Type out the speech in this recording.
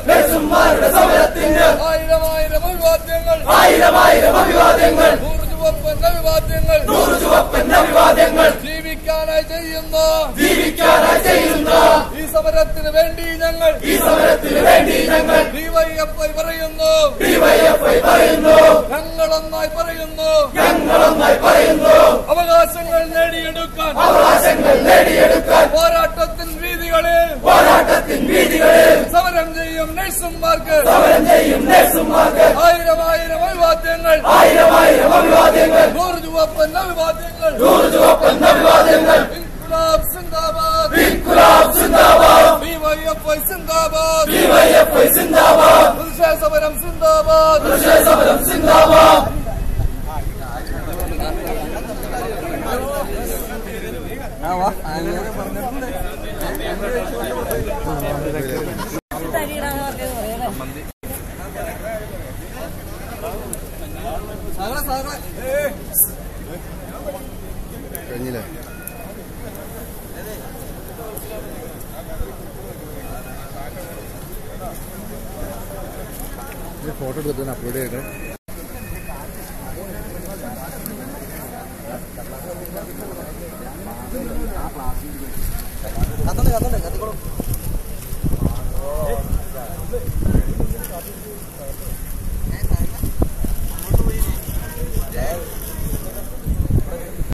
നഴ്സുമാരുടെ സമരത്തിന് ആയിരം അഭിവാദ്യങ്ങൾ നൂറ് അഭിവാദ്യങ്ങൾ ജീവിക്കാനായി ചെയ്യുന്ന ഈ സമരത്തിന് വേണ്ടി ഞങ്ങൾ ഡിവൈഎഫ്ഐ പറയുന്നു ഞങ്ങളൊന്നായി പറയുന്നു അവകാശങ്ങൾ നേടിയെടുക്കാൻ പോരാട്ടത്തിൻ വീതികളിൽ സമരം ചെയ്യും നഴ്സുമാർക്ക് ആയിരം അഭിവാദ്യങ്ങൾ നൂറ് ചുവപ്പൻ അഭിവാദ്യങ്ങൾ ഇൻകുലാബ് സിന്ദാബാദ് ഡിവൈഎഫ്ഐ സിന്ദാബാദ് പ്രതിഷേധ സമരം സിന്ദാബാദ് കഴിഞ്ഞില്ലേ ഫോട്ടോ എടുത്തിട്ട് അപ്ലോഡ് ചെയ്യട്ടെ കത്തോളൂ